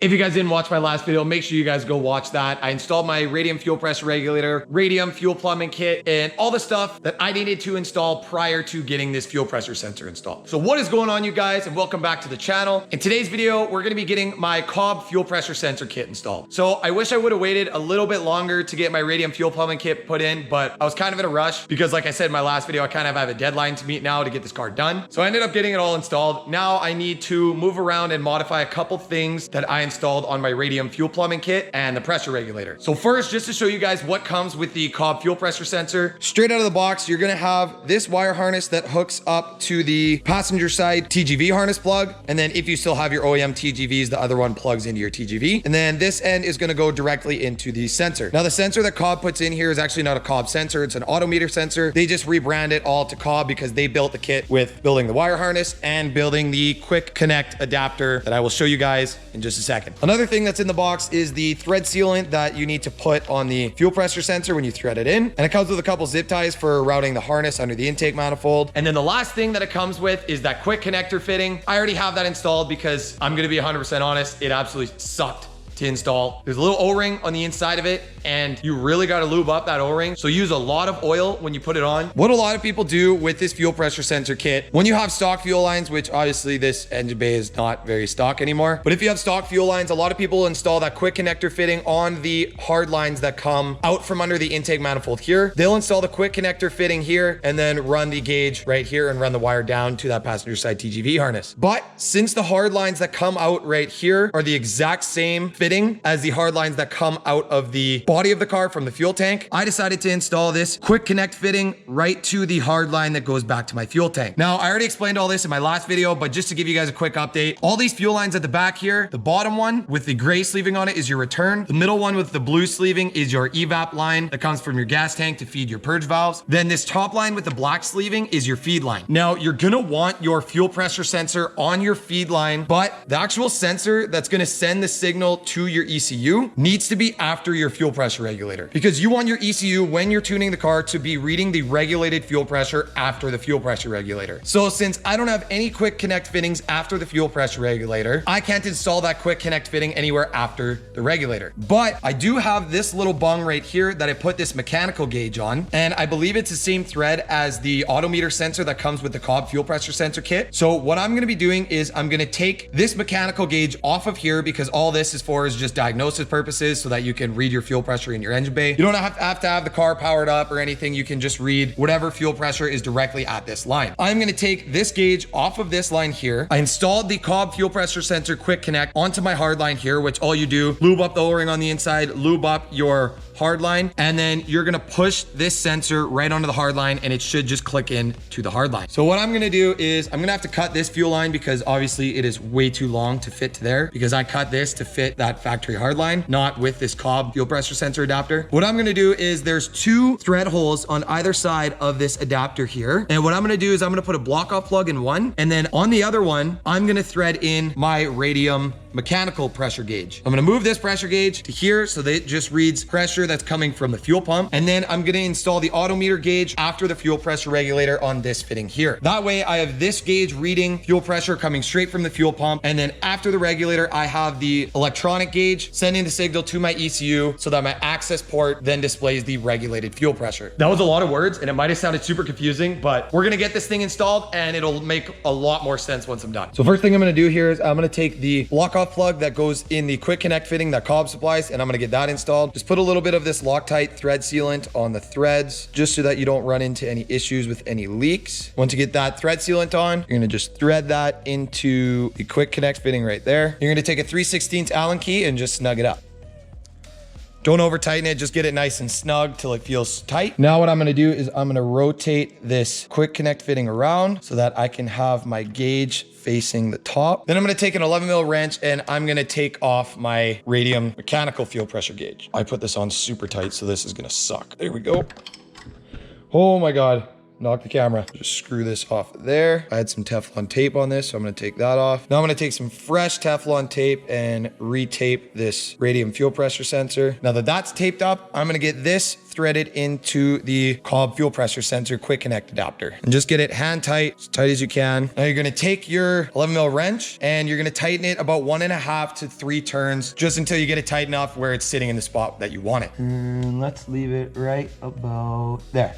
If you guys didn't watch my last video, make sure you guys go watch that. I installed my radium fuel pressure regulator, radium fuel plumbing kit, and all the stuff that I needed to install prior to getting this fuel pressure sensor installed. So what is going on, you guys, and welcome back to the channel. In today's video, we're gonna be getting my Cobb fuel pressure sensor kit installed. So I wish I would have waited a little bit longer to get my radium fuel plumbing kit put in, but I was kind of in a rush because like I said in my last video, I kind of have a deadline to meet now to get this car done. So I ended up getting it all installed. Now I need to move around and modify a couple things that I installed on my radium fuel plumbing kit and the pressure regulator. So first, just to show you guys what comes with the Cobb fuel pressure sensor, straight out of the box, you're gonna have this wire harness that hooks up to the passenger side TGV harness plug. And then if you still have your OEM TGVs, the other one plugs into your TGV. And then this end is gonna go directly into the sensor. Now the sensor that Cobb puts in here is actually not a Cobb sensor, it's an autometer sensor. They just rebrand it all to Cobb because they built the kit with building the wire harness and building the quick connect adapter that I will show you guys in just a second. Another thing that's in the box is the thread sealant that you need to put on the fuel pressure sensor when you thread it in. And it comes with a couple zip ties for routing the harness under the intake manifold. And then the last thing that it comes with is that quick connector fitting. I already have that installed because I'm gonna be 100% honest, it absolutely sucked to install. There's a little O-ring on the inside of it and you really got to lube up that O-ring. So use a lot of oil when you put it on. What a lot of people do with this fuel pressure sensor kit, when you have stock fuel lines, which obviously this engine bay is not very stock anymore, but if you have stock fuel lines, a lot of people install that quick connector fitting on the hard lines that come out from under the intake manifold here. They'll install the quick connector fitting here and then run the gauge right here and run the wire down to that passenger side TGV harness. But since the hard lines that come out right here are the exact same fitting as the hard lines that come out of the body of the car from the fuel tank, I decided to install this quick connect fitting right to the hard line that goes back to my fuel tank. Now, I already explained all this in my last video, but just to give you guys a quick update, all these fuel lines at the back here, the bottom one with the gray sleeving on it is your return. The middle one with the blue sleeving is your evap line that comes from your gas tank to feed your purge valves. Then this top line with the black sleeving is your feed line. Now, you're gonna want your fuel pressure sensor on your feed line, but the actual sensor that's gonna send the signal to your ECU needs to be after your fuel pressure regulator, because you want your ECU when you're tuning the car to be reading the regulated fuel pressure after the fuel pressure regulator. So since I don't have any quick connect fittings after the fuel pressure regulator, I can't install that quick connect fitting anywhere after the regulator. But I do have this little bung right here that I put this mechanical gauge on, and I believe it's the same thread as the autometer sensor that comes with the Cobb fuel pressure sensor kit. So what I'm gonna be doing is I'm gonna take this mechanical gauge off of here, because all this is for is just diagnosis purposes so that you can read your fuel pressure in your engine bay. You don't have to have the car powered up or anything. You can just read whatever fuel pressure is directly at this line. I'm going to take this gauge off of this line here. I installed the Cobb fuel pressure sensor quick connect onto my hard line here, which all you do, lube up the O-ring on the inside, lube up your hard line, and then you're gonna push this sensor right onto the hard line and it should just click in to the hard line. So what I'm gonna do is I'm gonna have to cut this fuel line because obviously it is way too long to fit to there, because I cut this to fit that factory hard line, not with this Cobb fuel pressure sensor adapter. What I'm gonna do is there's two thread holes on either side of this adapter here. And what I'm gonna do is I'm gonna put a block off plug in one, and then on the other one, I'm gonna thread in my radium mechanical pressure gauge. I'm gonna move this pressure gauge to here so that it just reads pressure that's coming from the fuel pump. And then I'm gonna install the autometer gauge after the fuel pressure regulator on this fitting here. That way I have this gauge reading fuel pressure coming straight from the fuel pump. And then after the regulator, I have the electronic gauge sending the signal to my ECU so that my access port then displays the regulated fuel pressure. That was a lot of words and it might've sounded super confusing, but we're gonna get this thing installed and it'll make a lot more sense once I'm done. So first thing I'm gonna do here is I'm gonna take the block off plug that goes in the quick connect fitting that Cobb supplies, and I'm gonna get that installed. Just put a little bit of this Loctite thread sealant on the threads just so that you don't run into any issues with any leaks. Once you get that thread sealant on, you're gonna just thread that into the quick connect fitting right there. You're gonna take a 3/16 Allen key and just snug it up. Don't over tighten it, just get it nice and snug till it feels tight. Now what I'm gonna do is I'm gonna rotate this quick connect fitting around so that I can have my gauge facing the top. Then I'm gonna take an 11mm wrench and I'm gonna take off my radium mechanical fuel pressure gauge. I put this on super tight, so this is gonna suck. There we go. Oh my God. Knock the camera. Just screw this off there. I had some Teflon tape on this, so I'm gonna take that off. Now I'm gonna take some fresh Teflon tape and retape this radium fuel pressure sensor. Now that that's taped up, I'm gonna get this threaded into the Cobb fuel pressure sensor quick connect adapter. And just get it hand tight, as tight as you can. Now you're gonna take your 11 mil wrench and you're gonna tighten it about 1.5 to 3 turns, just until you get it tight enough where it's sitting in the spot that you want it. And let's leave it right about there.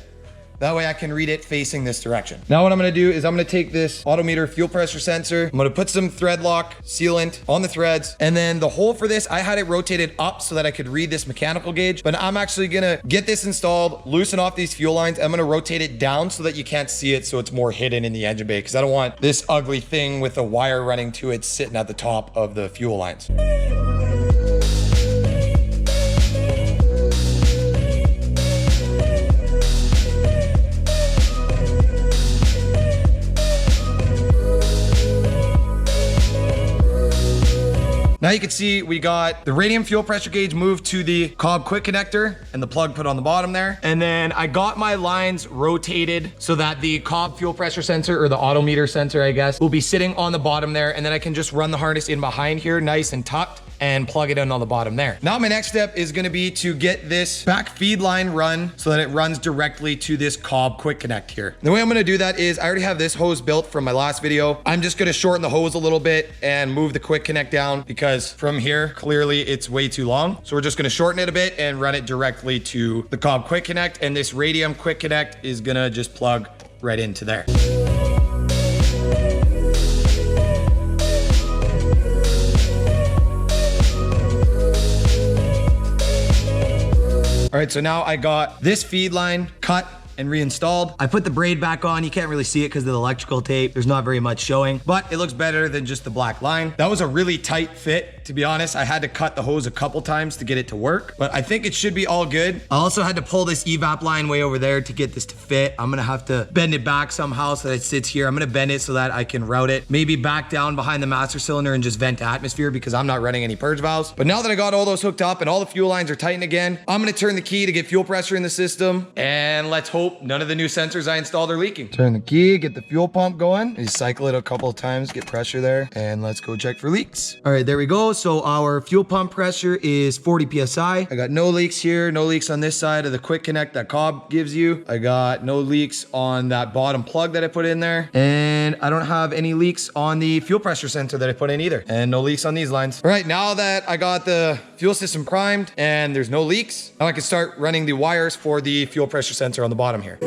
That way I can read it facing this direction. Now what I'm gonna do is I'm gonna take this odometer fuel pressure sensor. I'm gonna put some thread lock sealant on the threads. And then the hole for this, I had it rotated up so that I could read this mechanical gauge. But I'm actually gonna get this installed, loosen off these fuel lines. I'm gonna rotate it down so that you can't see it, so it's more hidden in the engine bay, because I don't want this ugly thing with a wire running to it sitting at the top of the fuel lines. Now you can see we got the radium fuel pressure gauge moved to the Cobb quick connector and the plug put on the bottom there. And then I got my lines rotated so that the Cobb fuel pressure sensor, or the odometer sensor, I guess, will be sitting on the bottom there. And then I can just run the harness in behind here, nice and tucked, and plug it in on the bottom there. Now my next step is gonna be to get this back feed line run so that it runs directly to this Cobb quick connect here. The way I'm gonna do that is I already have this hose built from my last video. I'm just gonna shorten the hose a little bit and move the quick connect down, because from here, clearly it's way too long. So we're just gonna shorten it a bit and run it directly to the Cobb quick connect. And this radium quick connect is gonna just plug right into there. All right, so now I got this feed line cut and reinstalled. I put the braid back on. You can't really see it because of the electrical tape. There's not very much showing, but it looks better than just the black line. That was a really tight fit, to be honest. I had to cut the hose a couple times to get it to work, but I think it should be all good. I also had to pull this evap line way over there to get this to fit. I'm gonna have to bend it back somehow so that it sits here. I'm gonna bend it so that I can route it maybe back down behind the master cylinder and just vent to atmosphere, because I'm not running any purge valves. But now that I got all those hooked up and all the fuel lines are tightened again, I'm gonna turn the key to get fuel pressure in the system, and let's hope none of the new sensors I installed are leaking. Turn the key, get the fuel pump going. You cycle it a couple of times, get pressure there, and let's go check for leaks. All right, there we go. So our fuel pump pressure is 40 PSI. I got no leaks here, no leaks on this side of the quick connect that Cobb gives you. I got no leaks on that bottom plug that I put in there. And I don't have any leaks on the fuel pressure sensor that I put in either. And no leaks on these lines. All right, now that I got the fuel system primed and there's no leaks, now I can start running the wires for the fuel pressure sensor on the bottom here.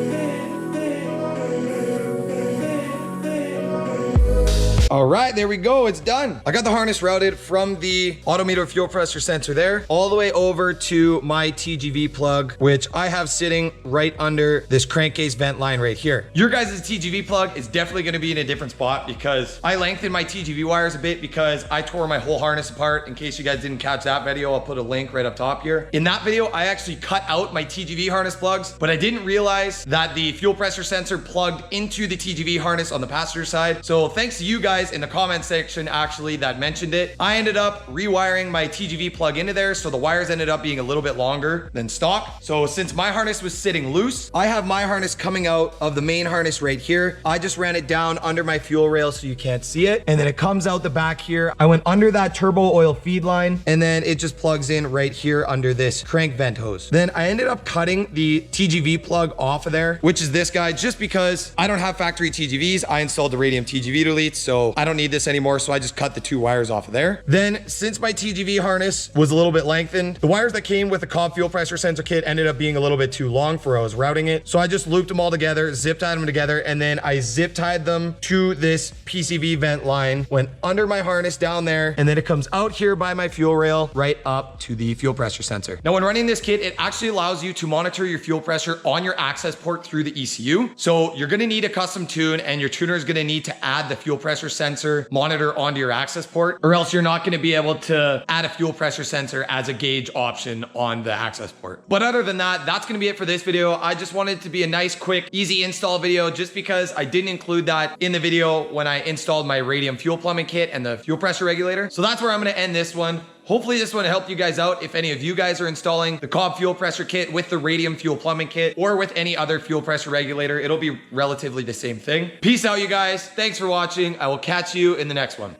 All right, there we go, it's done. I got the harness routed from the odometer fuel pressure sensor there all the way over to my TGV plug, which I have sitting right under this crankcase vent line right here. Your guys' TGV plug is definitely gonna be in a different spot, because I lengthened my TGV wires a bit because I tore my whole harness apart. In case you guys didn't catch that video, I'll put a link right up top here. In that video, I actually cut out my TGV harness plugs, but I didn't realize that the fuel pressure sensor plugged into the TGV harness on the passenger side. So thanks to you guys in the comment section actually that mentioned it. I ended up rewiring my TGV plug into there, so the wires ended up being a little bit longer than stock. So since my harness was sitting loose, I have my harness coming out of the main harness right here. I just ran it down under my fuel rail so you can't see it, and then it comes out the back here. I went under that turbo oil feed line, and then it just plugs in right here under this crank vent hose. Then I ended up cutting the TGV plug off of there, which is this guy, just because I don't have factory TGVs. I installed the Radium TGV deletes, so I don't need this anymore, so I just cut the 2 wires off of there. Then, since my TGV harness was a little bit lengthened, the wires that came with the Cobb fuel pressure sensor kit ended up being a little bit too long for how I was routing it. So I just looped them all together, zip tied them together, and then I zip tied them to this PCV vent line, went under my harness down there, and then it comes out here by my fuel rail, right up to the fuel pressure sensor. Now, when running this kit, it actually allows you to monitor your fuel pressure on your access port through the ECU. So you're gonna need a custom tune, and your tuner is gonna need to add the fuel pressure sensor monitor onto your access port, or else you're not gonna be able to add a fuel pressure sensor as a gauge option on the access port. But other than that, that's gonna be it for this video. I just wanted it to be a nice, quick, easy install video, just because I didn't include that in the video when I installed my Radium fuel plumbing kit and the fuel pressure regulator. So that's where I'm gonna end this one. Hopefully this one helped you guys out. If any of you guys are installing the Cobb fuel pressure kit with the Radium fuel plumbing kit, or with any other fuel pressure regulator, it'll be relatively the same thing. Peace out, you guys. Thanks for watching. I will catch you in the next one.